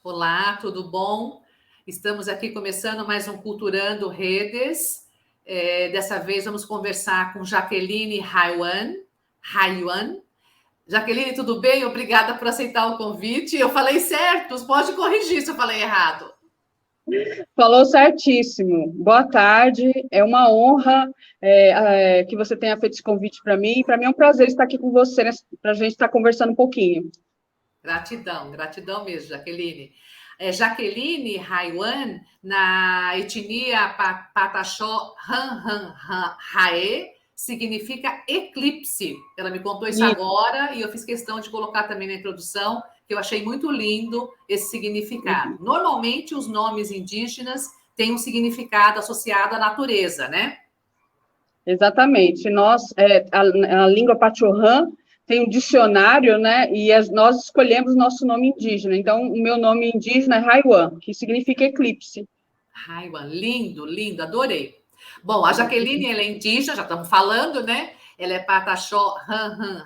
Olá, tudo bom? Estamos aqui começando mais um Culturando Redes. Dessa vez vamos conversar com Jaqueline Haiwan. Jaqueline, tudo bem? Obrigada por aceitar o convite. Eu falei certo, pode corrigir se eu falei errado. Falou certíssimo. Boa tarde. É uma honra que você tenha feito esse convite para mim. Para mim é um prazer estar aqui com você, né, para a gente estar conversando um pouquinho. Gratidão mesmo, Jaqueline. Jaqueline Haiwan, na etnia Pataxó Rae, significa eclipse. Ela me contou isso agora e eu fiz questão de colocar também na introdução, que eu achei muito lindo esse significado. Normalmente, os nomes indígenas têm um significado associado à natureza, né? Exatamente. A língua Pachorrã tem um dicionário, né? E nós escolhemos nosso nome indígena. Então, o meu nome indígena é Haiwan, que significa eclipse. Haiwan, lindo, lindo, adorei. Bom, a Jaqueline, ela é indígena, já estamos falando, né? Ela é Pataxó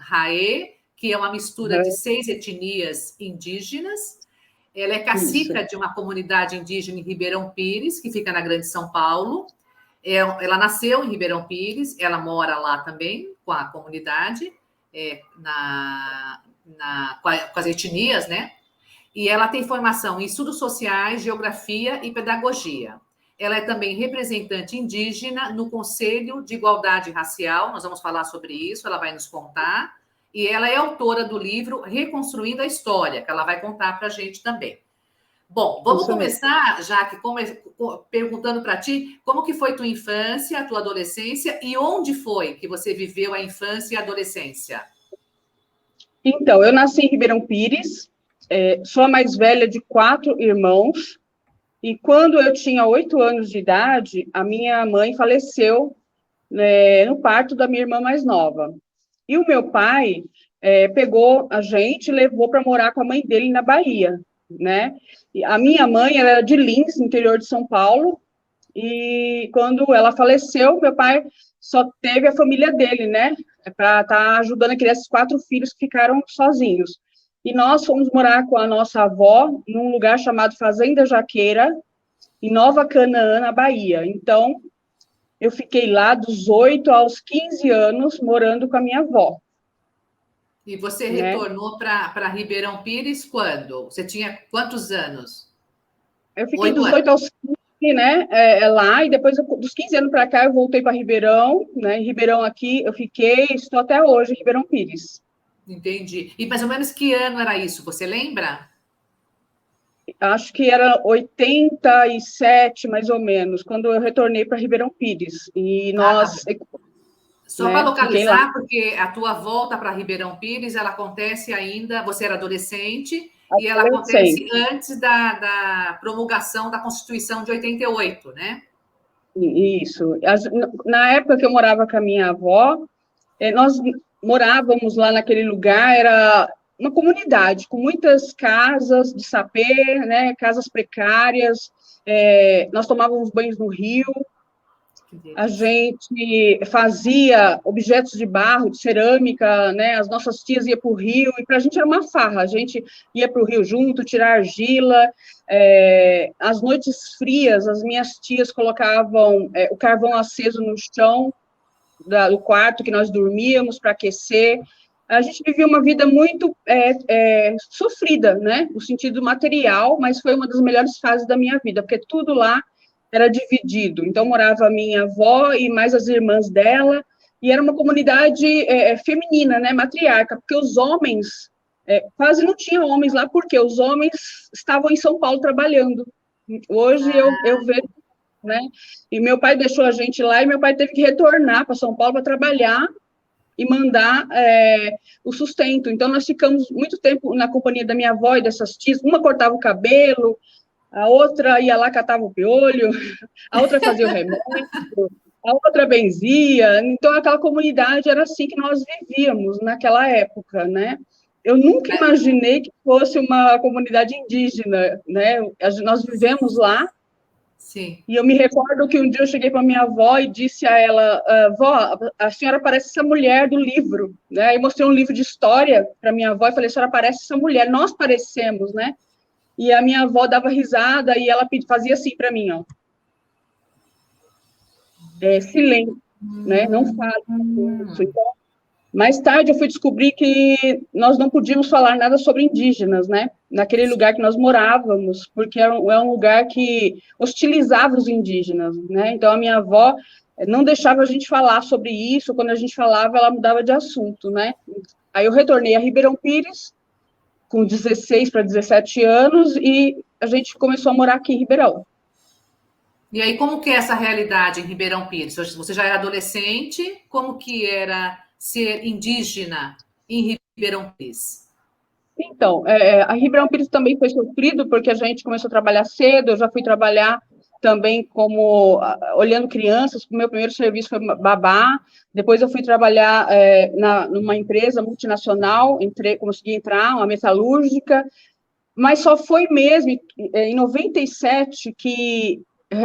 Rae, que é uma mistura de 6 etnias indígenas. Ela é cacica de uma comunidade indígena em Ribeirão Pires, que fica na Grande São Paulo. Ela nasceu em Ribeirão Pires, ela mora lá também com a comunidade, com as etnias, né? E ela tem formação em estudos sociais, geografia e pedagogia. Ela é também representante indígena no Conselho de Igualdade Racial, nós vamos falar sobre isso, ela vai nos contar. E ela é autora do livro Reconstruindo a História, que ela vai contar para a gente também. Bom, vamos começar, Jaque, perguntando para ti como que foi tua infância, tua adolescência e onde foi que você viveu a infância e a adolescência? Então, eu nasci em Ribeirão Pires, sou a mais velha de 4 irmãos, e quando eu tinha 8 anos de idade, a minha mãe faleceu, né, no parto da minha irmã mais nova. E o meu pai pegou a gente e levou para morar com a mãe dele na Bahia, né? E a minha mãe era de Lins, no interior de São Paulo, e quando ela faleceu, meu pai só teve a família dele, né? Para estar ajudando a criar esses 4 filhos que ficaram sozinhos. E nós fomos morar com a nossa avó num lugar chamado Fazenda Jaqueira, em Nova Canaã, na Bahia. Então, eu fiquei lá dos 8 aos 15 anos morando com a minha avó. E você retornou para Ribeirão Pires quando? Você tinha quantos anos? Eu fiquei dos 8 aos 15, né, lá, e depois dos 15 anos para cá eu voltei para Ribeirão, né, em Ribeirão aqui eu fiquei, estou até hoje em Ribeirão Pires. Entendi. E mais ou menos que ano era isso, você lembra? Acho que era 87, mais ou menos, quando eu retornei para Ribeirão Pires. E nós... Só para localizar, porque a tua volta para Ribeirão Pires, ela acontece ainda, você era adolescente, e ela acontece antes da promulgação da Constituição de 88, né? Isso. Na época que eu morava com a minha avó, nós morávamos lá naquele lugar, era uma comunidade com muitas casas de sapê, né, casas precárias, nós tomávamos banhos no rio, a gente fazia objetos de barro, de cerâmica, né, as nossas tias iam para o rio, e para a gente era uma farra, a gente ia para o rio junto, tirar argila, as noites frias, as minhas tias colocavam o carvão aceso no chão do quarto que nós dormíamos para aquecer. A gente vivia uma vida muito sofrida, né, no sentido material, mas foi uma das melhores fases da minha vida, porque tudo lá era dividido. Então, morava a minha avó e mais as irmãs dela, e era uma comunidade feminina, né, matriarca, porque os homens, quase não tinham homens lá, porque os homens estavam em São Paulo trabalhando. Hoje eu vejo, né, e meu pai deixou a gente lá, e meu pai teve que retornar para São Paulo para trabalhar e mandar o sustento. Então, nós ficamos muito tempo na companhia da minha avó e dessas tias, uma cortava o cabelo, a outra ia lá, catava o piolho, a outra fazia o remédio, a outra benzia. Então, aquela comunidade era assim que nós vivíamos naquela época, né? Eu nunca imaginei que fosse uma comunidade indígena, né? Nós vivemos lá. Sim. E eu me recordo que um dia eu cheguei para minha avó e disse a ela, vó, a senhora parece essa mulher do livro, né? E mostrei um livro de história para minha avó e falei, a senhora parece essa mulher, nós parecemos, né? e a minha avó dava risada e ela fazia assim para mim, ó. Silêncio, né? Não fale isso. Então, mais tarde eu fui descobrir que nós não podíamos falar nada sobre indígenas, né? Naquele lugar que nós morávamos, porque é um lugar que hostilizava os indígenas, né? Então a minha avó não deixava a gente falar sobre isso, quando a gente falava, ela mudava de assunto, né? Aí eu retornei a Ribeirão Pires com 16 para 17 anos e a gente começou a morar aqui em Ribeirão. E aí, como que é essa realidade em Ribeirão Pires? Você já era adolescente, como que era ser indígena em Ribeirão Pires? Então, a Ribeirão Pires também foi sofrido, porque a gente começou a trabalhar cedo, eu já fui trabalhar também como olhando crianças, o meu primeiro serviço foi babá, depois eu fui trabalhar numa empresa multinacional, consegui entrar, uma metalúrgica, mas só foi mesmo em 97 que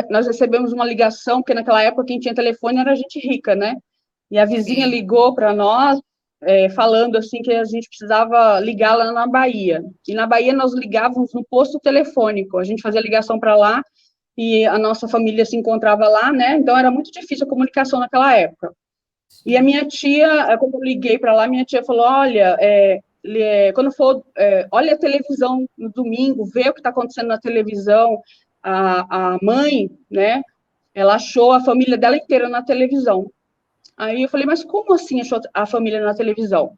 nós recebemos uma ligação, porque naquela época quem tinha telefone era gente rica, né? E a vizinha ligou para nós, falando assim que a gente precisava ligar lá na Bahia. E na Bahia nós ligávamos no posto telefônico, a gente fazia ligação para lá e a nossa família se encontrava lá, né? Então era muito difícil a comunicação naquela época. E a minha tia, quando eu liguei para lá, minha tia falou: olha, quando for, olha a televisão no domingo, vê o que está acontecendo na televisão. A mãe, né? Ela achou a família dela inteira na televisão. Aí eu falei, mas como assim achou a família na televisão?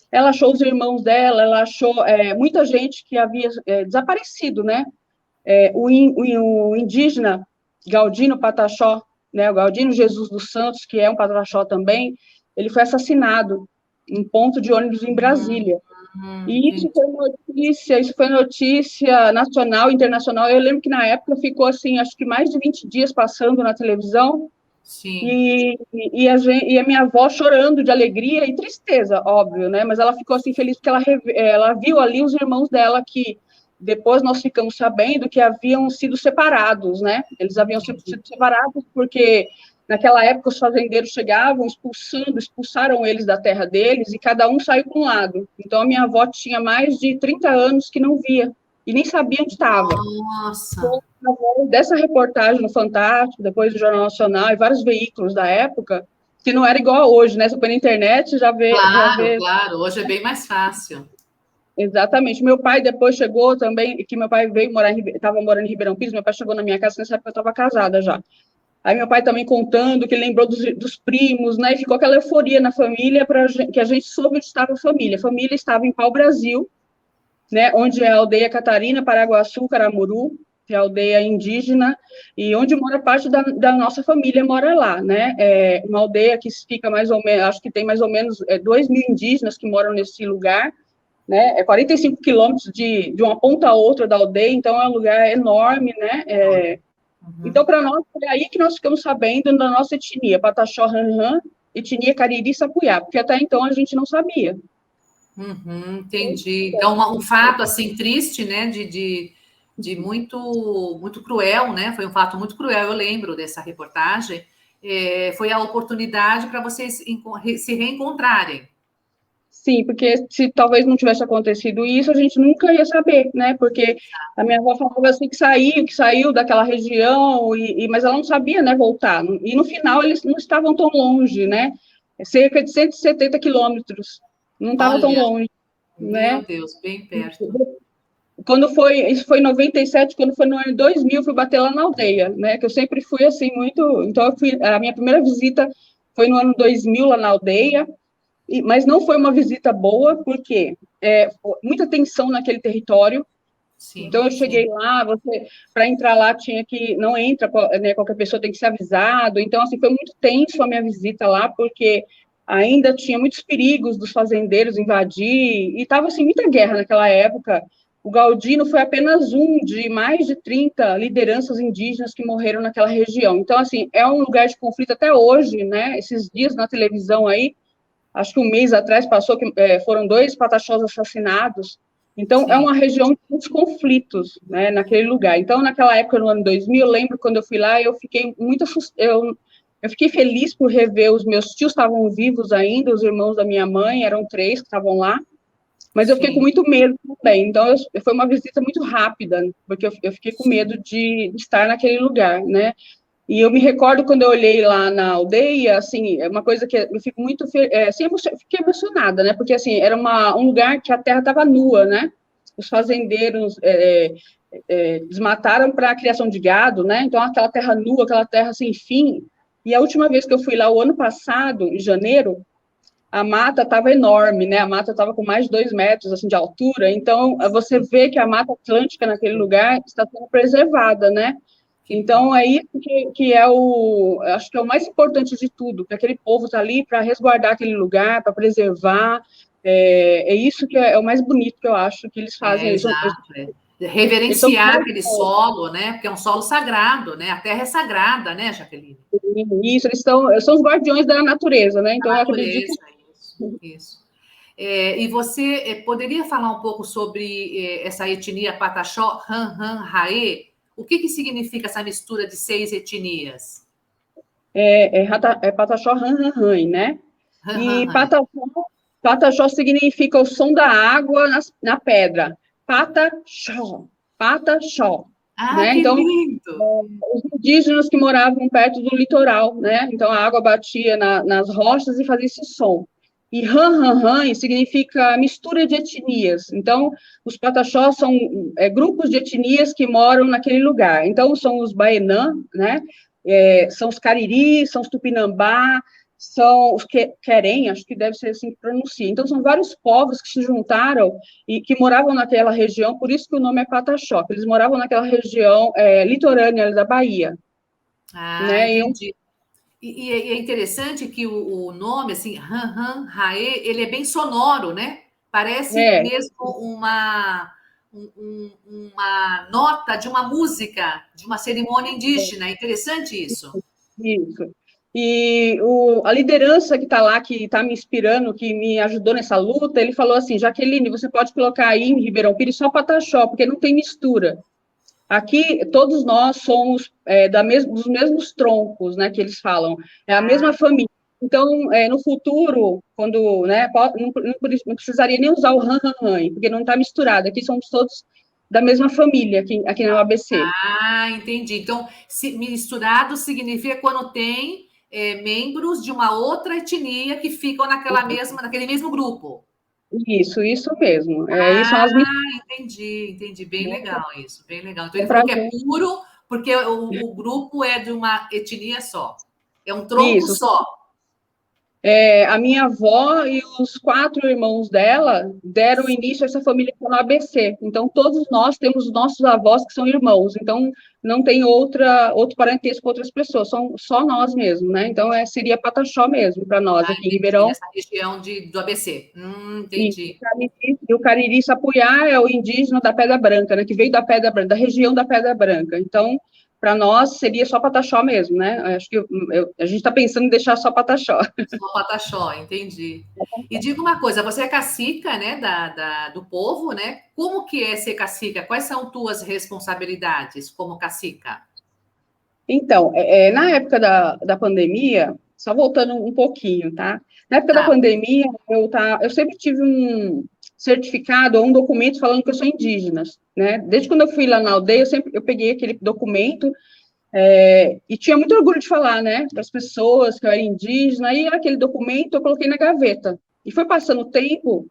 Ela achou os irmãos dela, ela achou muita gente que havia desaparecido, né? O indígena Galdino Pataxó, né? O Galdino Jesus dos Santos, que é um Pataxó também, ele foi assassinado em ponto de ônibus em Brasília. E isso foi notícia nacional, internacional. Eu lembro que na época ficou assim, acho que mais de 20 dias passando na televisão. Sim. E a minha avó chorando de alegria e tristeza, óbvio, né? Mas ela ficou assim feliz porque ela viu ali os irmãos dela que depois nós ficamos sabendo que haviam sido separados, né? Eles haviam sido separados porque naquela época os fazendeiros chegavam expulsaram eles da terra deles e cada um saiu para um lado. Então a minha avó tinha mais de 30 anos que não via e nem sabia onde estava. Nossa! Dessa reportagem no Fantástico, depois do Jornal Nacional e vários veículos da época, que não era igual a hoje, né? Você põe na internet já vê. Claro, hoje é bem mais fácil. Exatamente. Meu pai depois chegou também, que meu pai veio morar estava morando em Ribeirão Pires, meu pai chegou na minha casa, nessa época eu estava casada já. Aí meu pai também contando que lembrou dos primos, né? E ficou aquela euforia na família, que a gente soube onde estava a família. A família estava em Pau-Brasil, né? Onde é a aldeia Catarina, Paraguaçu, Caramuru, que é a aldeia indígena, e onde mora parte da nossa família, mora lá, né? É uma aldeia que fica mais ou menos, acho que tem mais ou menos 2 mil indígenas que moram nesse lugar, né? É 45 quilômetros de uma ponta a outra da aldeia, então é um lugar enorme, né? Então, para nós, foi aí que nós ficamos sabendo da nossa etnia, Pataxó Ranran, etnia Cariri Sapuiá, porque até então a gente não sabia. Entendi. Então, um fato assim triste, né? De muito cruel, né? Foi um fato muito cruel. Eu lembro dessa reportagem. Foi a oportunidade para vocês se reencontrarem. Sim, porque se talvez não tivesse acontecido isso, a gente nunca ia saber, né? Porque a minha avó falava assim que saiu daquela região, mas ela não sabia, né, voltar. E no final eles não estavam tão longe, né? Cerca de 170 quilômetros. Não estava tão longe, né? Meu Deus, bem perto. Isso foi em 97, quando foi no ano 2000, eu fui bater lá na aldeia, né? Que eu sempre fui assim, muito. Então, a minha primeira visita foi no ano 2000 lá na aldeia. Mas não foi uma visita boa, porque muita tensão naquele território. Sim, então, eu cheguei lá, para entrar lá, tinha que, não entra, né, qualquer pessoa tem que ser avisado. Então, assim, foi muito tenso a minha visita lá, porque ainda tinha muitos perigos dos fazendeiros invadir, e estava, assim, muita guerra naquela época. O Galdino foi apenas um de mais de 30 lideranças indígenas que morreram naquela região. Então, assim, é um lugar de conflito até hoje, né? Esses dias na televisão aí, acho que um mês atrás passou que foram 2 pataxós assassinados. Então, sim, é uma região de muitos conflitos, né, naquele lugar. Então, naquela época, no ano 2000, eu lembro quando eu fui lá, eu fiquei muito eu fiquei feliz por rever os meus tios, estavam vivos ainda, os irmãos da minha mãe, eram 3 que estavam lá. Mas eu fiquei com Sim. muito medo também. Então, foi uma visita muito rápida, porque eu fiquei com medo de estar naquele lugar, né? E eu me recordo quando eu olhei lá na aldeia, assim, é uma coisa que eu fico muito, assim, fiquei emocionada, né? Porque, assim, era um lugar que a terra estava nua, né? Os fazendeiros desmataram para a criação de gado, né? Então, aquela terra nua, aquela terra sem fim. E a última vez que eu fui lá, o ano passado, em janeiro, a mata estava enorme, né? A mata estava com mais de 2 metros assim, de altura. Então, você vê que a Mata Atlântica naquele lugar está sendo preservada, né? Que Então, bom. é isso que acho que é o mais importante de tudo, que aquele povo está ali para resguardar aquele lugar, para preservar. É isso que é o mais bonito que eu acho que eles fazem. Exato. É. Eles são Reverenciar aquele solo, né? Porque é um solo sagrado, né? A terra é sagrada, né, Jaqueline? isso, eles são os guardiões da natureza, né? A Então, eu acredito. natureza, isso, isso. E você poderia falar um pouco sobre essa etnia Pataxó, Han Han Raê? O que significa essa mistura de 6 etnias? Pataxó Ranranran, né? Han Han E Han. Pataxó significa o som da água na pedra. Pataxó, Pataxó, Ah, né? que Então, lindo! os indígenas que moravam perto do litoral, né? Então, a água batia nas rochas e fazia esse som. E Han significa mistura de etnias. Então, os Pataxós são grupos de etnias que moram naquele lugar. Então, são os Baenã, né? São os Cariri, são os Tupinambá, são os Querem, acho que deve ser assim que pronuncia. Então, são vários povos que se juntaram e que moravam naquela região, por isso que o nome é Pataxó, eles moravam naquela região litorânea da Bahia, Ah, né? entendi. E é interessante que o nome, assim, Han Han Raê, ele é bem sonoro, né? Parece É, mesmo uma nota de uma música, de uma cerimônia indígena. É interessante isso. isso. E a liderança que está lá, que está me inspirando, que me ajudou nessa luta, ele falou assim: Jaqueline, você pode colocar aí em Ribeirão Pires só Pataxó, porque não tem mistura. Aqui, todos nós somos dos mesmos troncos, né, que eles falam, é a mesma família. Então, no futuro, quando, né, não precisaria nem usar o Han, porque não está misturado. Aqui somos todos da mesma família, aqui no ABC. Ah, entendi. Então, misturado significa quando tem membros de uma outra etnia que ficam naquele mesmo grupo. Isso mesmo. Isso são Ah, as entendi. Bem legal isso, bem legal. Então, é ele para falou que é ver. puro porque o grupo é de uma etnia só. É um tronco Isso. só. A minha avó e os 4 irmãos dela deram início a essa família que é no ABC. Então, todos nós temos os nossos avós que são irmãos. Então, não tem outro parentesco com outras pessoas, são só nós mesmos, né? Então, seria Pataxó mesmo para nós Ah, aqui em entendi. Ribeirão. Nessa região do ABC. E Entendi. o Cariri Sapuiá é o indígena da Pedra Branca, né? Que veio da Pedra Branca, da região da Pedra Branca. Então, para nós seria só Pataxó mesmo, né? Acho que a gente está pensando em deixar só Pataxó. Só Pataxó, entendi. E diga uma coisa, você é cacica, né, do povo, né? Como que é ser cacica? Quais são tuas responsabilidades como cacica? Então, na época da pandemia, só voltando um pouquinho, tá? Na época da Tá. pandemia, eu sempre tive um certificado ou um documento falando que eu sou indígena, né? Desde quando eu fui lá na aldeia, eu peguei aquele documento e tinha muito orgulho de falar, né, para as pessoas que eu era indígena, e aquele documento eu coloquei na gaveta. E foi passando o tempo,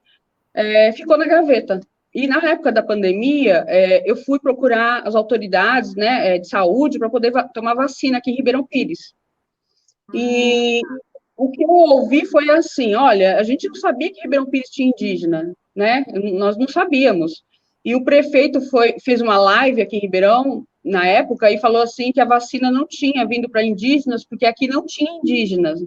ficou na gaveta. E na época da pandemia, eu fui procurar as autoridades, né, de saúde para poder tomar vacina aqui em Ribeirão Pires. Hum, E o que eu ouvi foi assim: olha, a gente não sabia que Ribeirão Pires tinha indígena, né? Nós não sabíamos. E o prefeito fez uma live aqui em Ribeirão, na época, e falou assim que a vacina não tinha vindo para indígenas, porque aqui não tinha indígenas.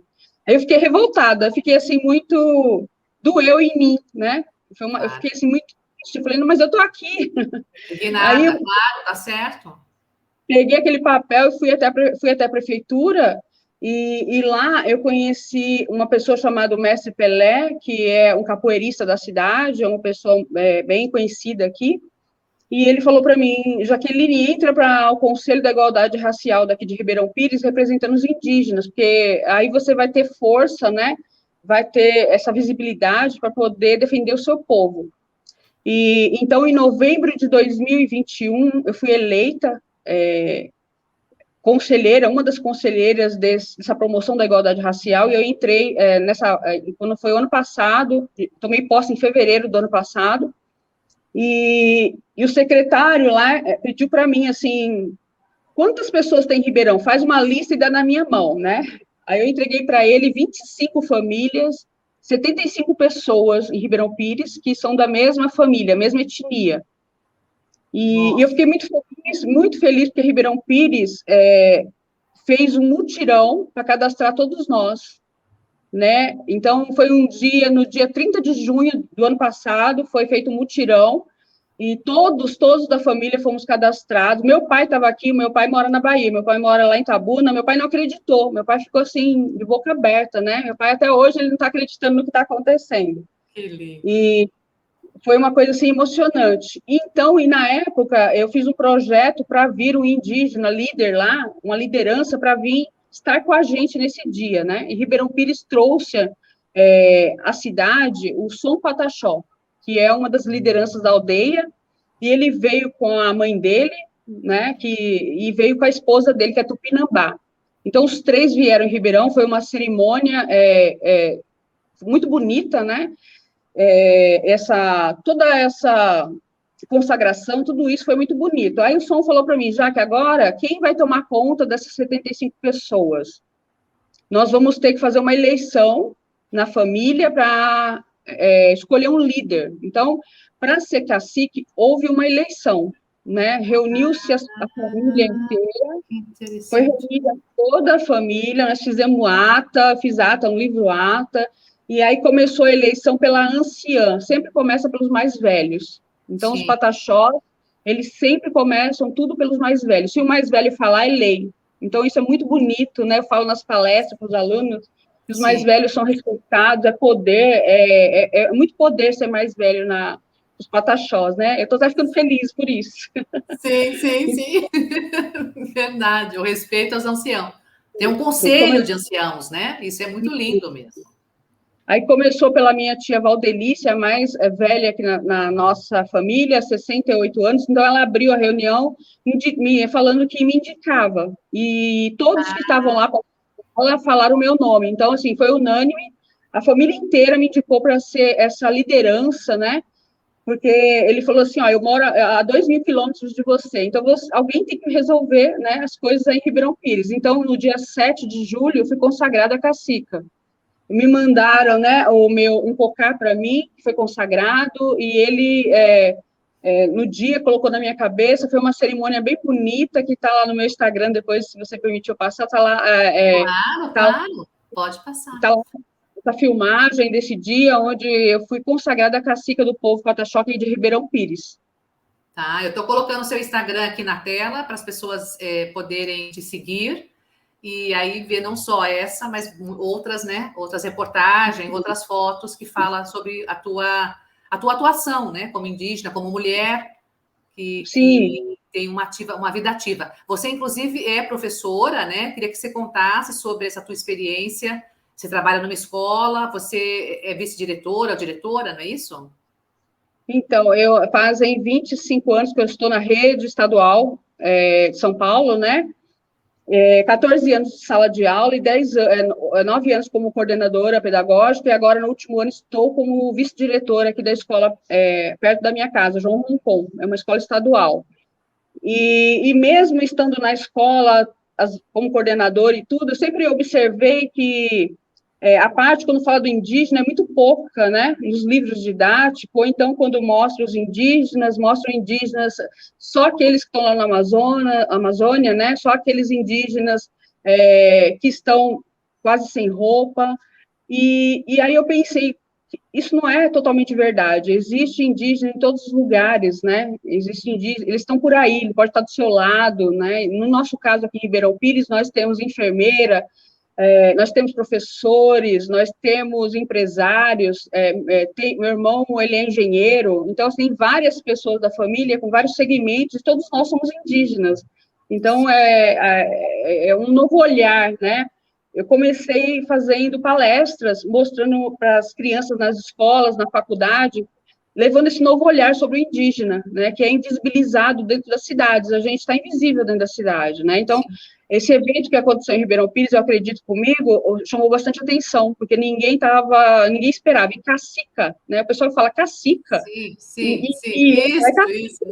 Aí eu fiquei revoltada, fiquei assim, muito. Doeu em mim, né? Eu claro. fiquei assim, muito triste. Eu falei, não, mas eu tô aqui. Aí Indignada, claro, tá certo. peguei aquele papel e fui até a prefeitura, e lá eu conheci uma pessoa chamada Mestre Pelé, que é um capoeirista da cidade, é uma pessoa bem conhecida aqui, e ele falou para mim: Jaqueline, entra para o Conselho da Igualdade Racial daqui de Ribeirão Pires, representando os indígenas, porque aí você vai ter força, né? Vai ter essa visibilidade para poder defender o seu povo. E então, em novembro de 2021, eu fui eleita conselheira, uma das conselheiras dessa promoção da igualdade racial, e eu entrei quando foi o ano passado, tomei posse em fevereiro do ano passado, e o secretário lá pediu para mim, assim, quantas pessoas tem em Ribeirão? Faz uma lista e dá na minha mão, né? Aí eu entreguei para ele 25 famílias, 75 pessoas em Ribeirão Pires, que são da mesma família, mesma etnia. E eu fiquei muito feliz, porque Ribeirão Pires fez um mutirão para cadastrar todos nós, né? Então, foi no dia 30 de junho do ano passado, foi feito um mutirão, e todos da família fomos cadastrados. Meu pai estava aqui, meu pai mora na Bahia, meu pai mora lá em Tabuna, meu pai não acreditou, meu pai ficou assim, de boca aberta, né? Meu pai até hoje ele não está acreditando no que está acontecendo. Que lindo. E foi uma coisa assim emocionante. Então, e na época, eu fiz um projeto para vir um indígena líder lá, uma liderança para vir estar com a gente nesse dia, né? E Ribeirão Pires trouxe à cidade o Som Pataxó, que é uma das lideranças da aldeia, e ele veio com a mãe dele, né? E veio com a esposa dele, que é Tupinambá. Então, os três vieram em Ribeirão, foi uma cerimônia muito bonita, né? Toda essa consagração, tudo isso foi muito bonito. Aí o Som falou para mim, já que agora, quem vai tomar conta dessas 75 pessoas? Nós vamos ter que fazer uma eleição na família para escolher um líder. Então, para ser cacique, houve uma eleição, né? Reuniu-se a família inteira, foi reunida toda a família, nós fizemos ata, fiz ata, um livro ata, e aí começou a eleição pela anciã, sempre começa pelos mais velhos. Então, Sim. Os pataxós, eles sempre começam tudo pelos mais velhos. Se o mais velho falar, é lei. Então, isso é muito bonito, né? Eu falo nas palestras para os alunos, que os mais velhos são respeitados, é poder, é muito poder ser mais velho nos pataxós, né? Eu estou até ficando feliz por isso. Sim. Verdade, o respeito aos anciãos. Tem um conselho de anciãos, né? Isso é muito lindo mesmo. Aí começou pela minha tia Valdelice, a mais velha aqui na nossa família, 68 anos, então ela abriu a reunião falando que me indicava, e todos que estavam lá falaram o meu nome, então, assim, foi unânime, a família inteira me indicou para ser essa liderança, né, porque ele falou assim, ó, eu moro a 2.000 quilômetros de você, então alguém tem que resolver, né, as coisas aí em Ribeirão Pires. Então, no dia 7 de julho, eu fui consagrada cacica. Me mandaram, né, um cocar para mim, que foi consagrado, e ele, no dia, colocou na minha cabeça, foi uma cerimônia bem bonita, que está lá no meu Instagram, depois, se você permitir eu passar, está lá... Claro, pode passar. Está lá essa filmagem desse dia, onde eu fui consagrada cacica do povo Pataxó de Ribeirão Pires. Tá, eu estou colocando o seu Instagram aqui na tela, para as pessoas poderem te seguir, e aí ver não só essa, mas outras, né? Outras reportagens, outras fotos que falam sobre a tua atuação, né? Como indígena, como mulher, que tem uma vida ativa. Você, inclusive, é professora, né? Queria que você contasse sobre essa tua experiência. Você trabalha numa escola, você é vice-diretora ou diretora, não é isso? Então, fazem 25 anos que eu estou na rede estadual de São Paulo, né? 14 anos de sala de aula e 9 anos como coordenadora pedagógica, e agora, no último ano, estou como vice-diretora aqui da escola perto da minha casa, João Roncon, é uma escola estadual. E mesmo estando na escola como coordenadora e tudo, eu sempre observei que a parte, quando fala do indígena, é muito pouca, né, nos livros didáticos, ou então, quando mostram mostram indígenas, só aqueles que estão lá na Amazônia, né, só aqueles indígenas que estão quase sem roupa, e aí eu pensei, isso não é totalmente verdade, existe indígena em todos os lugares, né, existe indígena, eles estão por aí, ele pode estar do seu lado, né, no nosso caso aqui em Ribeirão Pires, nós temos enfermeira, nós temos professores, nós temos empresários, meu irmão, ele é engenheiro, então, assim, tem várias pessoas da família com vários segmentos, e todos nós somos indígenas. Então, é um novo olhar, né? Eu comecei fazendo palestras, mostrando para as crianças nas escolas, na faculdade, levando esse novo olhar sobre o indígena, né, que é invisibilizado dentro das cidades, a gente está invisível dentro da cidade, né, então, esse evento que aconteceu em Ribeirão Pires, eu acredito comigo, chamou bastante atenção, porque ninguém esperava, e cacica, né, o pessoal fala cacica, Sim, sim, e, sim. e é Isso, cacica, isso.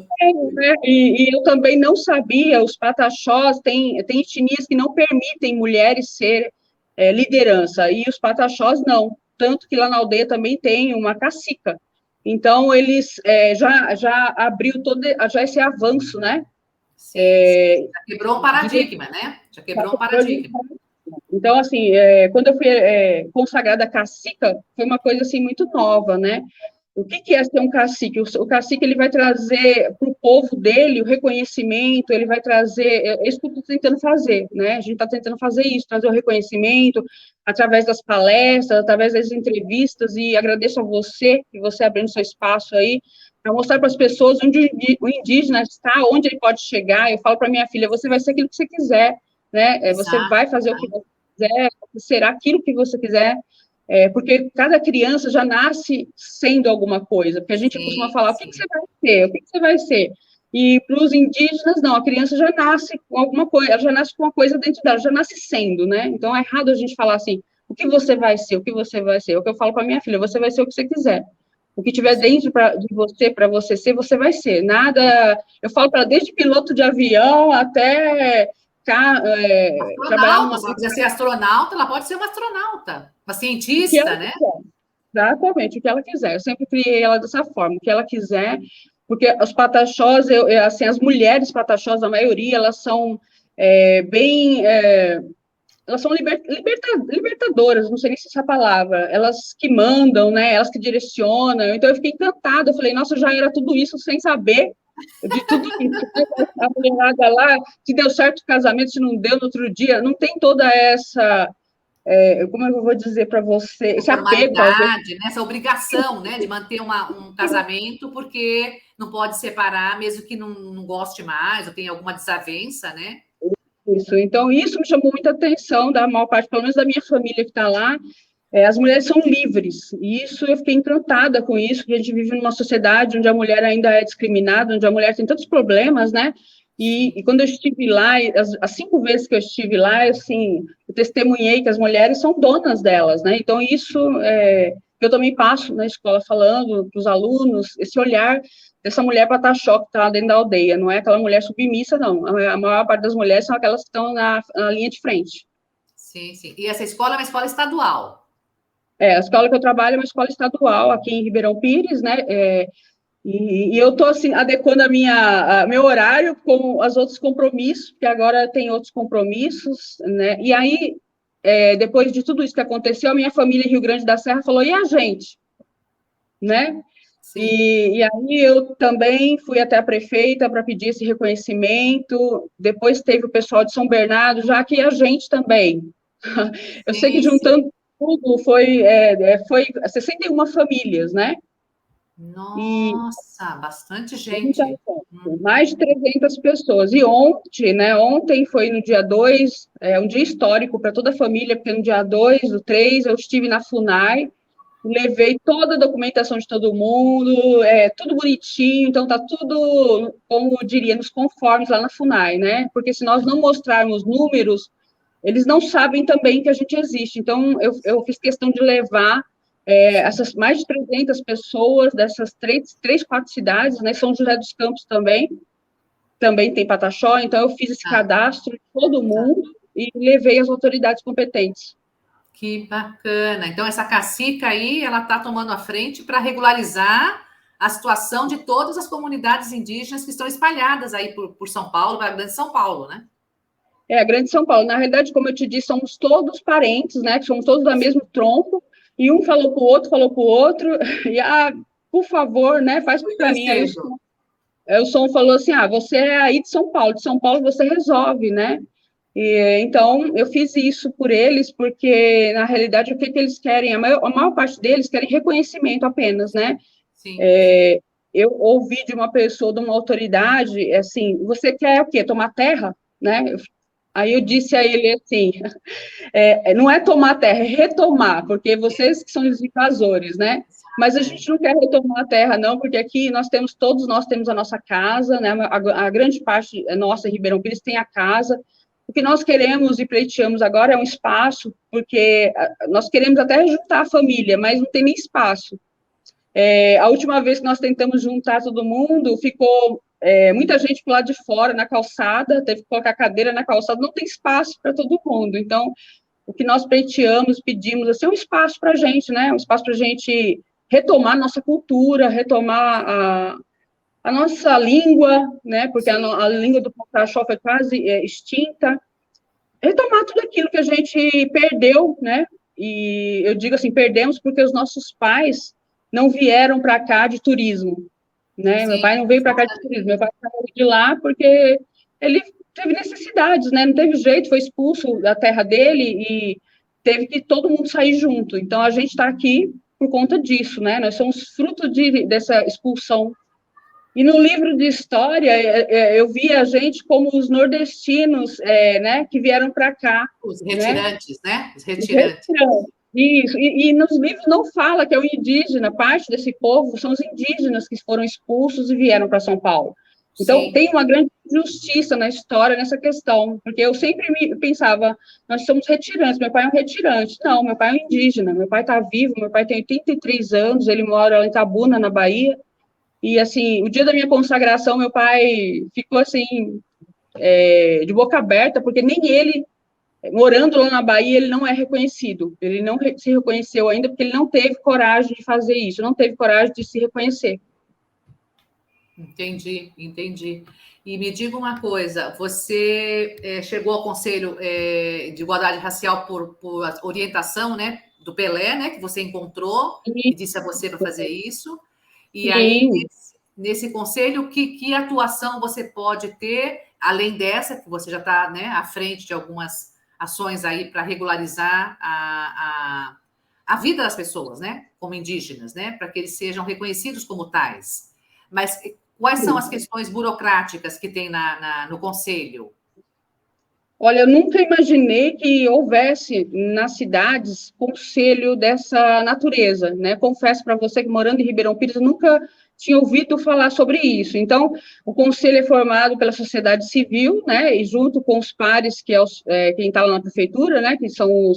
né, e eu também não sabia, os pataxós, tem etnias que não permitem mulheres ser liderança, e os pataxós não, tanto que lá na aldeia também tem uma cacica. Então, eles já abriu todo já esse avanço, né? Sim, sim. Já quebrou um De, paradigma, né? Já quebrou um paradigma. então, assim, quando eu fui consagrada cacica, foi uma coisa, assim, muito nova, né? O que é ser um cacique? O cacique, ele vai trazer para o povo dele o reconhecimento, ele vai trazer, é isso que eu estou tentando fazer, né? A gente está tentando fazer isso, trazer o reconhecimento através das palestras, através das entrevistas, e agradeço a você, que você abrindo seu espaço aí, para mostrar para as pessoas onde o indígena está, onde ele pode chegar. Eu falo para minha filha, você vai ser aquilo que você quiser, né? Você Exato. vai fazer o que você quiser, será aquilo que você quiser, porque cada criança já nasce sendo alguma coisa, porque a gente costuma Sim, falar, o que sim. você vai ser? O que você vai ser? E para os indígenas, não, a criança já nasce com alguma coisa, ela já nasce com uma coisa dentro dela, já nasce sendo, né? Então, é errado a gente falar assim, o que você vai ser, o que você vai ser. É o que eu falo para minha filha, você vai ser o que você quiser. O que tiver dentro de você, para você ser, você vai ser. Nada, eu falo para desde piloto de avião até trabalhar Astronauta, numa se ela quiser ser astronauta, ela pode ser uma astronauta, uma o que ela cientista, né? quiser. Exatamente, o que ela quiser. Eu sempre criei ela dessa forma, o que ela quiser, porque os pataxós, assim, as mulheres pataxós, a maioria, elas são bem. Elas são libertadoras, não sei nem se essa é a palavra, elas que mandam, né? Elas que direcionam. Então eu fiquei encantada, eu falei, nossa, já era tudo isso sem saber de tudo isso. A mulherada lá, se deu certo o casamento, se não deu no outro dia, não tem toda essa como eu vou dizer para você, A esse apego, talvez. formalidade, né? Essa obrigação, né? De manter um casamento, porque não pode separar, mesmo que não goste mais, ou tenha alguma desavença, né? Isso. Então, isso me chamou muita atenção da maior parte, pelo menos da minha família que está lá. As mulheres são livres, e isso eu fiquei encantada com isso, que a gente vive numa sociedade onde a mulher ainda é discriminada, onde a mulher tem tantos problemas, né? E quando eu estive lá, as 5 vezes que eu estive lá, assim, eu testemunhei que as mulheres são donas delas, né? Então, isso eu também passo na escola falando para os alunos, esse olhar dessa mulher pataxó que está lá dentro da aldeia, não é aquela mulher submissa, não. A maior parte das mulheres são aquelas que estão na linha de frente. Sim, sim. E essa escola é uma escola estadual. A escola que eu trabalho é uma escola estadual aqui em Ribeirão Pires, né? E eu estou assim, adequando meu horário com os outros compromissos, porque agora tem outros compromissos, né? E aí, depois de tudo isso que aconteceu, a minha família em Rio Grande da Serra falou, e a gente? Né? Sim. E aí eu também fui até a prefeita para pedir esse reconhecimento, depois teve o pessoal de São Bernardo, já que a gente também. Eu sei que Sim, sim. juntando tudo foi 61 famílias, né? E Nossa, bastante então, gente. mais de 300 pessoas. E ontem, né? Ontem foi no dia 2, um dia histórico para toda a família, porque no dia 2, do 3, eu estive na FUNAI, levei toda a documentação de todo mundo, tudo bonitinho, então tá tudo, como eu diria, nos conformes lá na FUNAI, né? Porque se nós não mostrarmos números, eles não sabem também que a gente existe. Então, eu fiz questão de levar essas mais de 300 pessoas dessas 4 cidades, né? São José dos Campos também tem Pataxó, então eu fiz esse Tá, cadastro de todo tá. mundo e levei as autoridades competentes. Que bacana. Então, essa cacica aí, ela está tomando a frente para regularizar a situação de todas as comunidades indígenas que estão espalhadas aí por São Paulo, para a Grande São Paulo, né? A Grande São Paulo. Na realidade, como eu te disse, somos todos parentes, né? Somos todos da mesmo tronco, e um falou para o outro, e por favor, né? Faz Foi para mim. Aí crescendo. o som falou assim: você é aí de São Paulo você resolve, né? Então, eu fiz isso por eles, porque, na realidade, o que eles querem? A maior parte deles querem reconhecimento apenas, né? Sim. Eu ouvi de uma pessoa, de uma autoridade, assim, você quer o quê? Tomar terra? Né? Aí eu disse a ele assim, não é tomar terra, é retomar, porque vocês que são os invasores, né? Mas a gente não quer retomar a terra, não, porque aqui todos nós temos a nossa casa, né? A grande parte nossa, Ribeirão Pires, tem a casa. O que nós queremos e pleiteamos agora é um espaço, porque nós queremos até juntar a família, mas não tem nem espaço. A última vez que nós tentamos juntar todo mundo, ficou muita gente para o lado de fora, na calçada, teve que colocar cadeira na calçada, não tem espaço para todo mundo. Então, o que nós pleiteamos, pedimos, assim, é um espaço para a gente, né? Um espaço para a gente retomar a nossa cultura, retomar a nossa língua, né? Porque a língua do Pataxó foi quase extinta. Retomar tudo aquilo que a gente perdeu, né? E eu digo assim, perdemos porque os nossos pais não vieram para cá de turismo, né? Sim, meu pai não veio para cá de turismo, meu pai saiu de lá porque ele teve necessidades, né? Não teve jeito, foi expulso da terra dele e teve que todo mundo sair junto. Então, a gente está aqui por conta disso, né? Nós somos fruto dessa expulsão. E no livro de história, eu vi a gente como os nordestinos, né? Que vieram para cá. Os retirantes, né? Os retirantes. Isso, e nos livros não fala que é o indígena, parte desse povo são os indígenas que foram expulsos e vieram para São Paulo. Então, Sim. Tem uma grande injustiça na história nessa questão, porque eu sempre pensava, nós somos retirantes, meu pai é um retirante. Não, meu pai é um indígena, meu pai está vivo, meu pai tem 83 anos, ele mora em Itabuna, na Bahia, e, assim, o dia da minha consagração, meu pai ficou, assim, de boca aberta, porque nem ele, morando lá na Bahia, ele não é reconhecido. Ele não se reconheceu ainda porque ele não teve coragem de fazer isso, não teve coragem de se reconhecer. Entendi, entendi. E me diga uma coisa, você chegou ao Conselho de Igualdade Racial por orientação, né, do Pelé, né, que você encontrou e disse a você para fazer isso. E Sim. aí, nesse conselho, que atuação você pode ter, além dessa, que você já está, né, à frente de algumas ações aí para regularizar a vida das pessoas, né, como indígenas, né, para que eles sejam reconhecidos como tais. Mas quais são as questões burocráticas que tem no Conselho? Olha, eu nunca imaginei que houvesse nas cidades conselho dessa natureza, né? Confesso para você que morando em Ribeirão Pires, eu nunca tinha ouvido falar sobre isso. Então, o conselho é formado pela sociedade civil, né? E junto com os pares, que é quem está lá na prefeitura, né? Que são o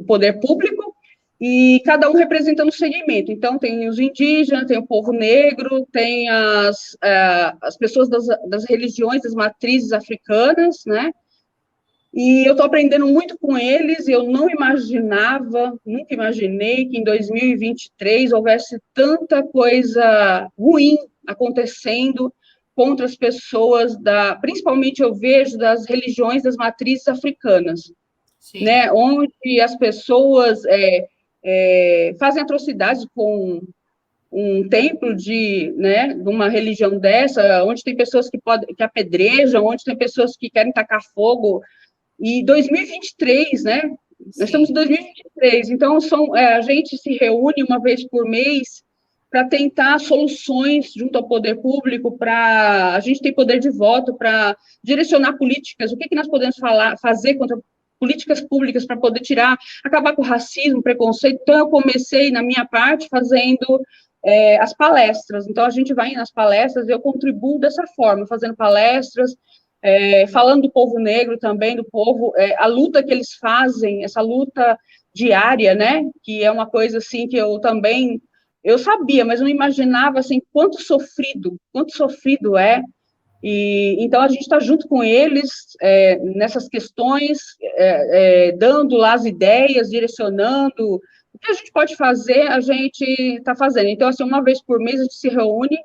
poder público, e cada um representando um segmento. Então, tem os indígenas, tem o povo negro, tem as pessoas das religiões, das matrizes africanas, né? E eu estou aprendendo muito com eles, e eu não imaginava, nunca imaginei que em 2023 houvesse tanta coisa ruim acontecendo contra as pessoas, principalmente eu vejo das religiões das matrizes africanas, Sim. Né? Onde as pessoas fazem atrocidades com um templo né, de uma religião dessa, onde tem pessoas que apedrejam, onde tem pessoas que querem tacar fogo. E 2023, né? Sim. Nós estamos em 2023, então a gente se reúne uma vez por mês para tentar soluções junto ao poder público, a gente tem poder de voto para direcionar políticas, o que nós podemos fazer contra políticas públicas para poder acabar com o racismo, preconceito. Então, eu comecei, na minha parte, fazendo as palestras. Então, a gente vai nas palestras e eu contribuo dessa forma, fazendo palestras, falando do povo negro também, do povo, a luta que eles fazem, essa luta diária, né, que é uma coisa, assim, que eu sabia, mas não imaginava, assim, quanto sofrido é. E então a gente está junto com eles nessas questões, dando lá as ideias, direcionando. O que a gente pode fazer, a gente está fazendo. Então, assim, uma vez por mês a gente se reúne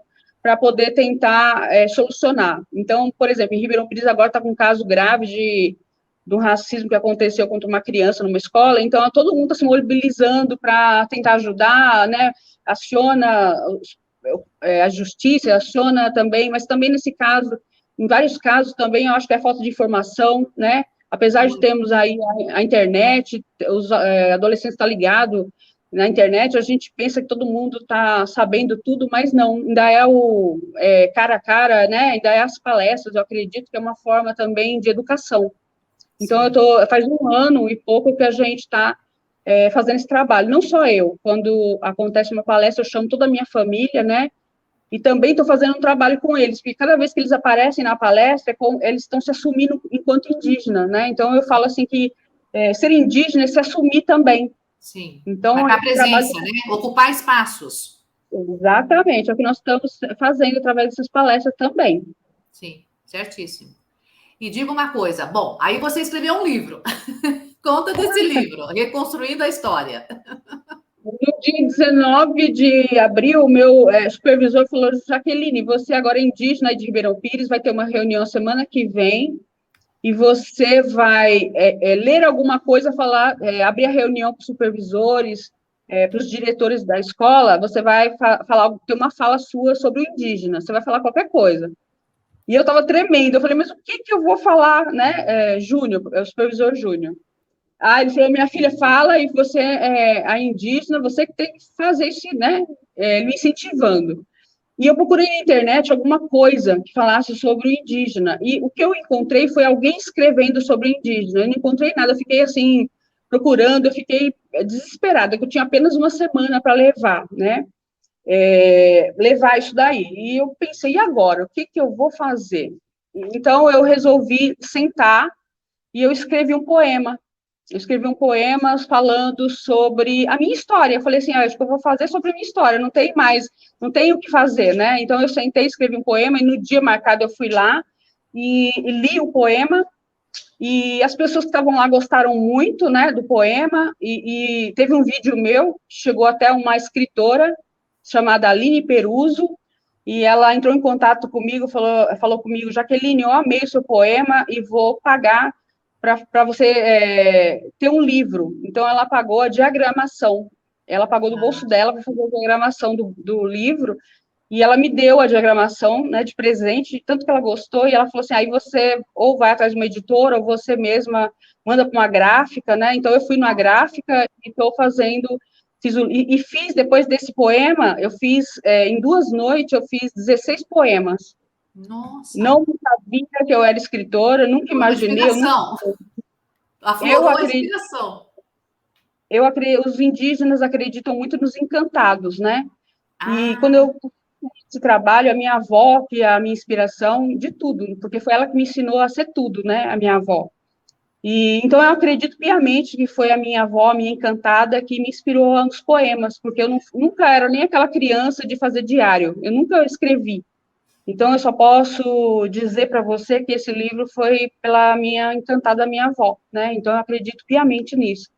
para poder tentar solucionar. Então, por exemplo, em Ribeirão Pires agora está com um caso grave do racismo que aconteceu contra uma criança numa escola, então todo mundo está se mobilizando para tentar ajudar, né? Aciona a justiça, aciona também, mas também nesse caso, em vários casos também, eu acho que é falta de informação, né? Apesar de termos aí a internet, os adolescentes estão ligados na internet, a gente pensa que todo mundo está sabendo tudo, mas não, ainda é cara a cara, né? Ainda é as palestras, eu acredito que é uma forma também de educação. Então, faz um ano e pouco que a gente está fazendo esse trabalho. Não só eu, quando acontece uma palestra, eu chamo toda a minha família, né? E também estou fazendo um trabalho com eles, porque cada vez que eles aparecem na palestra, eles estão se assumindo enquanto indígena, né? Então, eu falo assim que ser indígena é se assumir também. Sim. Então, Marcar esse trabalho... presença, né? Ocupar espaços. Exatamente, é o que nós estamos fazendo através dessas palestras também. Sim, certíssimo. E diga uma coisa, bom, aí você escreveu um livro. Conta desse livro, Reconstruindo a História. No dia 19 de abril, o meu supervisor falou, Jaqueline, você agora é indígena de Ribeirão Pires, vai ter uma reunião semana que vem, e você vai ler alguma coisa, falar, abrir a reunião para os supervisores, para os diretores da escola, você vai falar, ter uma fala sua sobre o indígena, você vai falar qualquer coisa. E eu estava tremendo, eu falei, mas o que eu vou falar, né, Júnior, é o supervisor Júnior. Ele falou, minha filha, fala, e você é a indígena, você que tem que fazer isso, né, me incentivando. E eu procurei na internet alguma coisa que falasse sobre o indígena, e o que eu encontrei foi alguém escrevendo sobre o indígena, eu não encontrei nada, eu fiquei assim, procurando, eu fiquei desesperada, porque eu tinha apenas uma semana para levar, né, levar isso daí. E eu pensei, e agora? O que eu vou fazer? Então, eu resolvi sentar e eu escrevi um poema. Eu escrevi um poema falando sobre a minha história. Eu falei assim, acho que eu vou fazer sobre a minha história, não tem mais, não tenho o que fazer, né? Então, eu sentei, escrevi um poema, e no dia marcado eu fui lá e li o poema, e as pessoas que estavam lá gostaram muito, né, do poema, e teve um vídeo meu, chegou até uma escritora, chamada Aline Peruso, e ela entrou em contato comigo, falou comigo, Jaqueline, eu amei o seu poema e vou pagar para você ter um livro. Então, ela pagou a diagramação, ela pagou do bolso dela para fazer a diagramação do livro, e ela me deu a diagramação, né, de presente, tanto que ela gostou, e ela falou assim, aí você ou vai atrás de uma editora, ou você mesma manda para uma gráfica, né, então eu fui numa gráfica e estou fazendo, fiz, depois desse poema, eu fiz, em 2 noites, eu fiz 16 poemas. Nossa! Não sabia que eu era escritora, nunca Foi uma imaginei, inspiração. Aflorou a inspiração. Os indígenas acreditam muito nos encantados, né, e quando Ah, eu esse trabalho, a minha avó, que é a minha inspiração de tudo, porque foi ela que me ensinou a ser tudo, né, a minha avó. E então eu acredito piamente que foi a minha avó, a minha encantada, que me inspirou nos poemas, porque eu nunca era nem aquela criança de fazer diário, eu nunca escrevi. Então eu só posso dizer para você que esse livro foi pela minha encantada minha avó, né? Então eu acredito piamente nisso.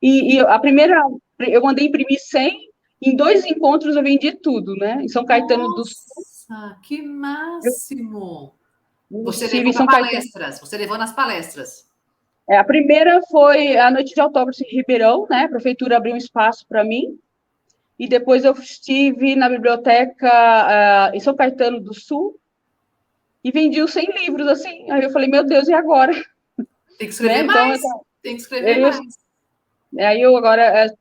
E a primeira, eu mandei imprimir 100, em 2 encontros eu vendi tudo, né? Em São Caetano do Sul, nossa, que máximo! Você Inclusive, levou para São Caetano. palestras, você levou nas palestras. A primeira foi a noite de autógrafos em Ribeirão, né? A prefeitura abriu um espaço para mim. E depois eu estive na biblioteca em São Caetano do Sul e vendi os 100 livros, assim. Aí eu falei, meu Deus, e agora? Tem que escrever Né? Então, mais, tem que escrever eu, mais. aí eu agora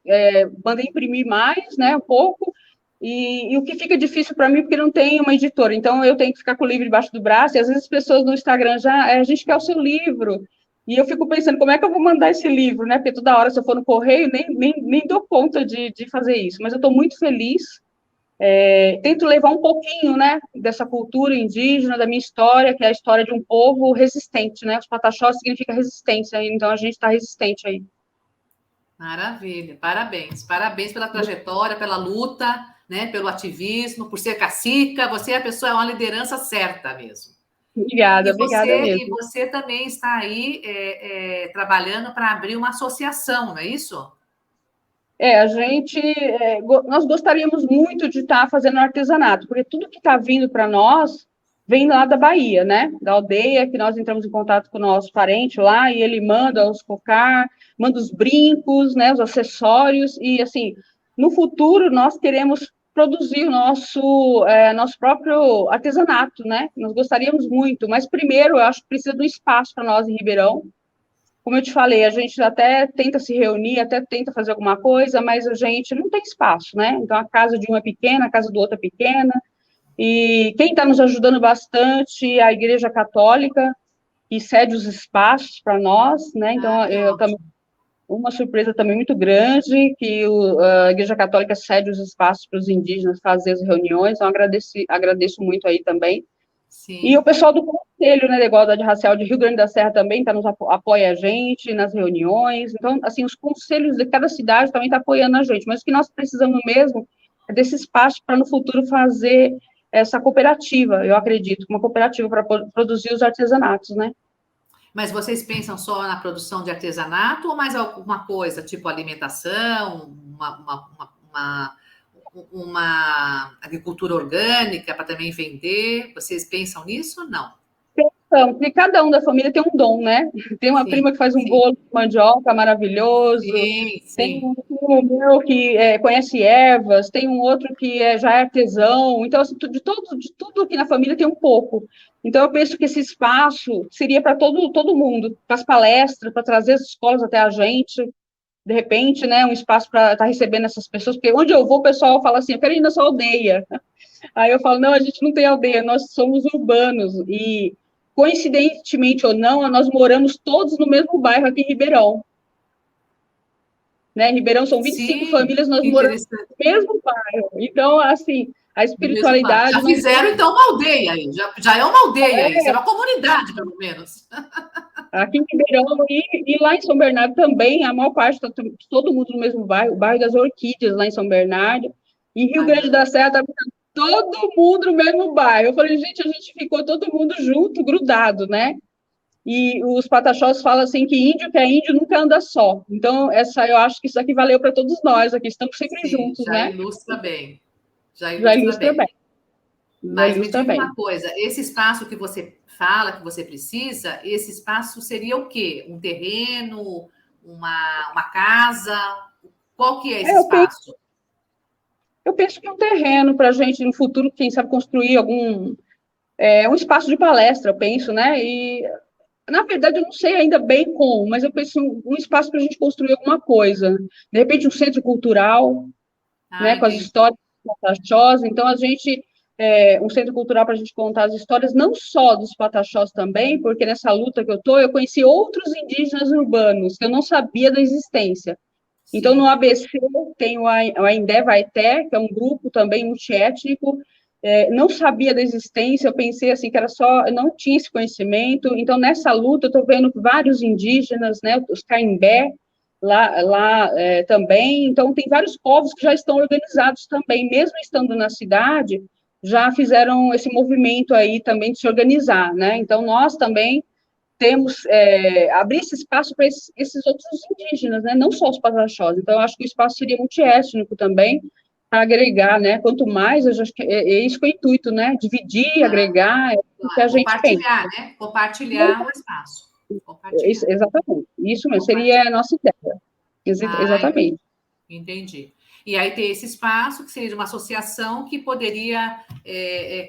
mandei imprimir mais, né? Um pouco. E o que fica difícil para mim, porque não tem uma editora, então eu tenho que ficar com o livro debaixo do braço, e às vezes as pessoas no Instagram a gente quer o seu livro, e eu fico pensando, como é que eu vou mandar esse livro, né, porque toda hora, se eu for no correio, nem dou conta de fazer isso, mas eu estou muito feliz, tento levar um pouquinho, né, dessa cultura indígena, da minha história, que é a história de um povo resistente, né, os pataxós significa resistência, então a gente está resistente aí. Maravilha, parabéns. Parabéns pela trajetória, pela luta, né, pelo ativismo, por ser cacica. Você é a pessoa, é uma liderança certa mesmo. Obrigada E mesmo. você também está aí trabalhando para abrir uma associação, não é isso? Nós gostaríamos muito de estar fazendo artesanato, porque tudo que está vindo para nós vem lá da Bahia, né? Da aldeia, que nós entramos em contato com o nosso parente lá, e ele manda os cocar, manda os brincos, né? Os acessórios, e assim, no futuro nós queremos produzir o nosso próprio artesanato, né? Nós gostaríamos muito, mas primeiro eu acho que precisa de um espaço para nós em Ribeirão. Como eu te falei, a gente até tenta se reunir, até tenta fazer alguma coisa, mas a gente não tem espaço, né? Então, a casa de um é pequena, a casa do outro é pequena, e quem está nos ajudando bastante é a Igreja Católica, que cede os espaços para nós, né? Então, Ah, que ótimo. uma surpresa também muito grande, que a Igreja Católica cede os espaços para os indígenas fazer as reuniões, então agradeço muito aí também. E o Sim. pessoal do Conselho, né, de Igualdade Racial de Rio Grande da Serra também apoia a gente nas reuniões. Então, assim, os conselhos de cada cidade também estão apoiando a gente. Mas o que nós precisamos mesmo é desse espaço para, no futuro, fazer essa cooperativa, eu acredito, uma cooperativa para produzir os artesanatos, né? Mas vocês pensam só na produção de artesanato ou mais alguma coisa, tipo alimentação, uma agricultura orgânica para também vender? Vocês pensam nisso? Não. Então, porque cada um da família tem um dom, né? Tem uma Sim, prima que faz um sim, bolo de mandioca maravilhoso, sim, tem sim. um meu que conhece ervas, tem um outro que já é artesão. Então, assim, de tudo aqui na família tem um pouco. Então, eu penso que esse espaço seria para todo mundo, para as palestras, para trazer as escolas até a gente, de repente, né, um espaço para estar recebendo essas pessoas, porque onde eu vou, o pessoal fala assim, eu quero ir na sua aldeia. Aí eu falo, não, a gente não tem aldeia, nós somos urbanos, e coincidentemente ou não, nós moramos todos no mesmo bairro aqui em Ribeirão, né? Ribeirão são 25 Sim, famílias, nós que moramos interessante. no mesmo bairro. Então, assim, a No mesmo bairro. espiritualidade Já não fizeram, tem. então, uma aldeia aí. Já é uma aldeia aí. Isso é uma comunidade, pelo menos. Aqui em Ribeirão e lá em São Bernardo também, a maior parte está todo mundo no mesmo bairro, o bairro das Orquídeas, lá em São Bernardo. Em Rio Bairro Grande das da Orquídeas. Serra, tá todo mundo no mesmo bairro. Eu falei, gente, a gente ficou todo mundo junto, grudado, né? E os pataxós falam assim que índio que é índio nunca anda só. Então, eu acho que isso aqui valeu para todos nós aqui, estamos sempre Sim, juntos, já né? ilustra bem. Já Já ilustra ilustra bem. bem, já Mas me ilustra diga bem. uma coisa, esse espaço que você fala, que você precisa, esse espaço seria o quê? Um terreno, uma casa? Qual que é esse Eu penso, espaço? eu penso que um terreno para a gente, no futuro, quem sabe, construir um espaço de palestra, eu penso, né? E, na verdade, eu não sei ainda bem como, mas eu penso um espaço para a gente construir alguma coisa. De repente, um centro cultural, Ah, né, com as entendi. histórias dos pataxós. Então, um centro cultural para a gente contar as histórias, não só dos pataxós também, porque nessa luta que eu estou, eu conheci outros indígenas urbanos que eu não sabia da existência. Então, no Sim, ABC tem o Aindé Vaité, que é um grupo também multiétnico, não sabia da existência, eu pensei assim que era só, eu não tinha esse conhecimento, então nessa luta eu estou vendo vários indígenas, né, os Caimbé, lá também, então tem vários povos que já estão organizados também, mesmo estando na cidade, já fizeram esse movimento aí também de se organizar, né, então nós também temos abrir esse espaço para esses outros indígenas, né? Não só os pataxós. Então, eu acho que o espaço seria multiétnico também, para agregar, né? Quanto mais, eu acho que é isso que é o intuito, né? Dividir, agregar, é o que a claro. gente pensa. Compartilhar, né? Compartilhar o espaço. Compartilhar. Exatamente, isso mesmo, seria a Compartilhar. nossa ideia. Ah, Exatamente. entendi. E aí ter esse espaço, que seria de uma associação que poderia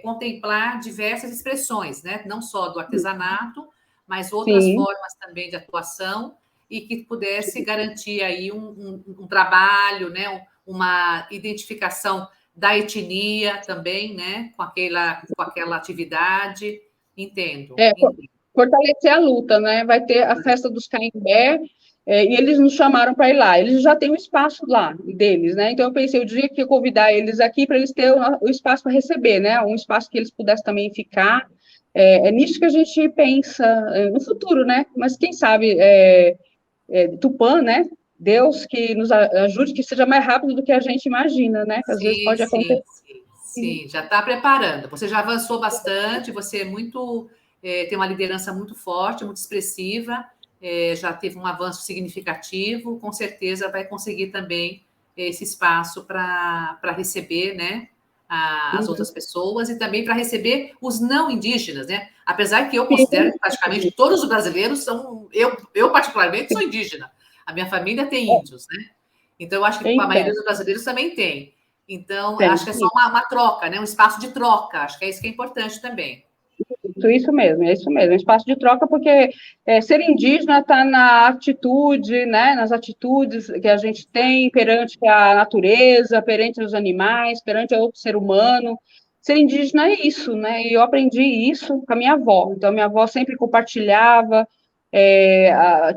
contemplar diversas expressões, né? Não só do artesanato, mas outras Sim, formas também de atuação e que pudesse garantir aí um trabalho, né? Uma identificação da etnia também, né? Com aquela atividade. Entendo, é, entendo. fortalecer a luta, né? Vai ter a festa dos Caimbé, e eles nos chamaram para ir lá. Eles já têm um espaço lá deles, né? Então eu pensei, o dia que eu convidar eles aqui para eles terem o espaço para receber, né? Um espaço que eles pudessem também ficar. É nisso que a gente pensa no futuro, né? Mas quem sabe Tupã, né? Deus que nos ajude, que seja mais rápido do que a gente imagina, né? Que às vezes Sim, pode sim, acontecer. sim, sim. Já está preparando. Você já avançou bastante, você é muito, tem uma liderança muito forte, muito expressiva, já teve um avanço significativo, com certeza vai conseguir também esse espaço para receber, né, as Uhum. outras pessoas e também para receber os não indígenas, né? Apesar que eu considero Sim, que praticamente todos os brasileiros são, eu particularmente sou indígena. A minha família tem índios, né? Então, eu acho que a maioria então, dos brasileiros também tem. Então, acho tem. que é só uma troca, né? Um espaço de troca. Acho que é isso que é importante também. Isso mesmo, é isso mesmo, um espaço de troca, porque ser indígena está na atitude, né, nas atitudes que a gente tem perante a natureza, perante os animais, perante outro ser humano. Ser indígena é isso, né? E eu aprendi isso com a minha avó. Então, minha avó sempre compartilhava,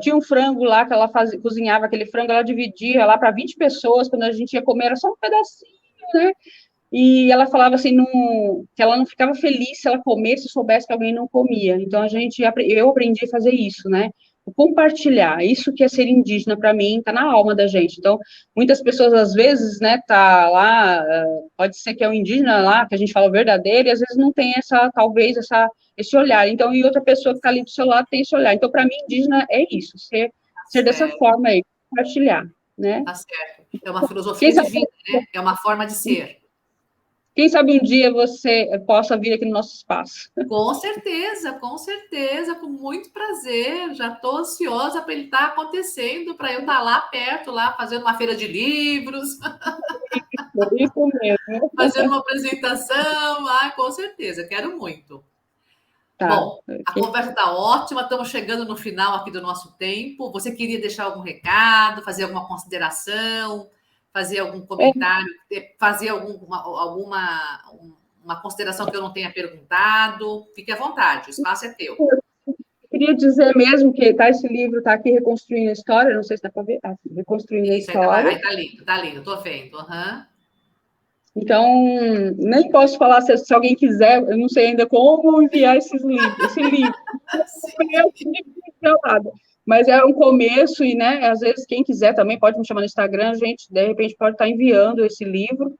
Tinha um frango lá que ela cozinhava aquele frango, ela dividia lá para 20 pessoas, quando a gente ia comer era só um pedacinho, né? E ela falava assim, que ela não ficava feliz se ela comesse e soubesse que alguém não comia. Então, eu aprendi a fazer isso, né? O compartilhar, isso que é ser indígena para mim, tá na alma da gente. Então, muitas pessoas, às vezes, né, tá lá, pode ser que é um indígena lá, que a gente fala o verdadeiro, e às vezes não tem esse olhar. Então, e outra pessoa que está ali do seu lado tem esse olhar. Então, para mim, indígena é isso, ser dessa forma aí, compartilhar, né? Tá certo. É uma filosofia de vida, né? É uma forma de ser. Quem sabe um dia você possa vir aqui no nosso espaço. Com certeza, com muito prazer. Já estou ansiosa para ele estar acontecendo, para eu estar lá perto, lá fazendo uma feira de livros. Isso mesmo. Fazendo uma apresentação. Com certeza, quero muito. Tá. Bom, a conversa está ótima, estamos chegando no final aqui do nosso tempo. Você queria deixar algum recado, fazer alguma consideração, fazer algum comentário, fazer uma consideração que eu não tenha perguntado? Fique à vontade, o espaço é teu. Eu queria dizer mesmo que esse livro está aqui reconstruindo a história, não sei se dá para ver, reconstruindo a história. Aí tá lindo, estou vendo. Uhum. Então, nem posso falar se alguém quiser, eu não sei ainda como enviar esse livro. Mas é um começo e, né, às vezes quem quiser também pode me chamar no Instagram, a gente, de repente, pode estar enviando esse livro.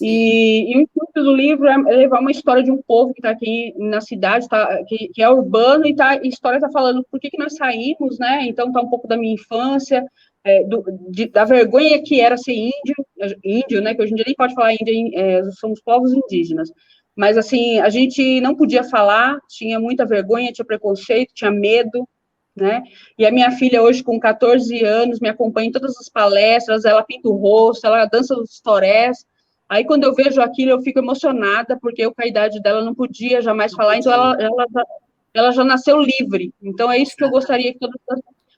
E o intuito do livro é levar uma história de um povo que está aqui na cidade, que é urbano, e a história está falando por que nós saímos, né? Então, está um pouco da minha infância, da vergonha que era ser índio, né? Que hoje em dia nem pode falar índio, somos povos indígenas. Mas, assim, a gente não podia falar, tinha muita vergonha, tinha preconceito, tinha medo, né? E a minha filha hoje, com 14 anos, me acompanha em todas as palestras, ela pinta o rosto, ela dança os torés. Aí, quando eu vejo aquilo, eu fico emocionada, porque eu, com a idade dela, não podia jamais falar, então ela já nasceu livre. Então, é isso que eu gostaria que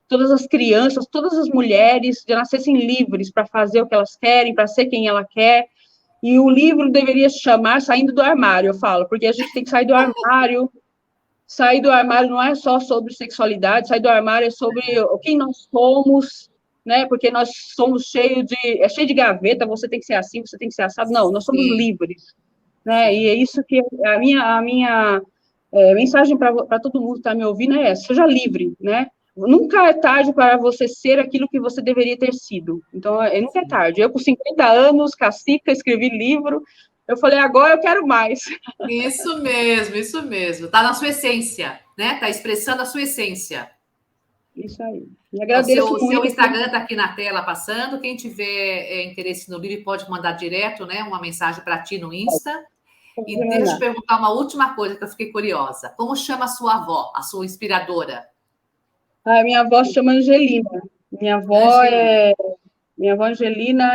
todas as crianças, todas as mulheres já nascessem livres para fazer o que elas querem, para ser quem ela quer. E o livro deveria se chamar Saindo do Armário, eu falo, porque a gente tem que sair do armário. Sair do armário não é só sobre sexualidade, sair do armário é sobre quem nós somos, né? Porque nós somos cheio de gaveta, você tem que ser assim, você tem que ser assado. Não, nós somos livres, né? E é isso que a minha mensagem para todo mundo que está me ouvindo é essa: seja livre, né? Nunca é tarde para você ser aquilo que você deveria ter sido. Então, nunca é tarde. Eu, com 50 anos, cacica, escrevi livro, eu falei, agora eu quero mais. Isso mesmo. Está na sua essência, né? Está expressando a sua essência. Isso aí. E agradeço muito. O seu Instagram está aqui na tela passando. Quem tiver interesse no livro pode mandar direto, né, uma mensagem para ti no Insta. E deixa eu perguntar uma última coisa que eu fiquei curiosa. Como chama a sua avó, a sua inspiradora? A minha avó se chama Angelina. Minha avó Angelina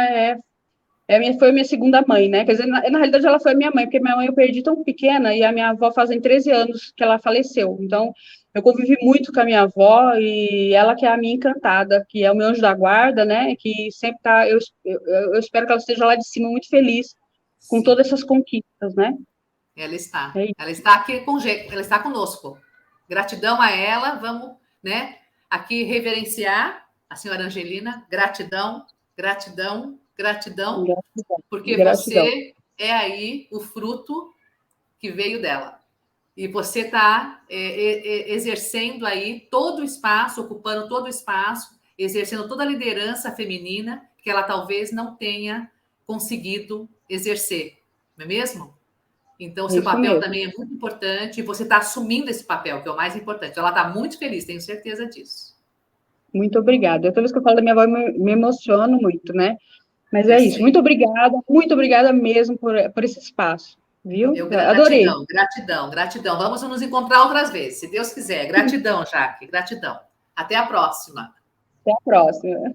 foi minha segunda mãe, né? Quer dizer, na realidade ela foi minha mãe, porque minha mãe eu perdi tão pequena e a minha avó fazem 13 anos que ela faleceu. Então, eu convivi muito com a minha avó e ela que é a minha encantada, que é o meu anjo da guarda, né? Que sempre tá, eu espero que ela esteja lá de cima muito feliz com todas essas conquistas, né? Ela está. Ela está aqui ela está conosco. Gratidão a ela, vamos, né, aqui reverenciar a senhora Angelina. Gratidão, porque você é aí o fruto que veio dela. E você está exercendo aí todo o espaço, ocupando todo o espaço, exercendo toda a liderança feminina que ela talvez não tenha conseguido exercer, não é mesmo? Então, o seu papel também é muito importante e você está assumindo esse papel, que é o mais importante. Ela está muito feliz, tenho certeza disso. Muito obrigada. Toda vez que eu falo da minha avó, me emociono muito, né? Mas é isso. Muito obrigada mesmo por esse espaço, viu? Adorei. Gratidão. Vamos nos encontrar outras vezes, se Deus quiser. Gratidão, Jaque, gratidão. Até a próxima. Até a próxima.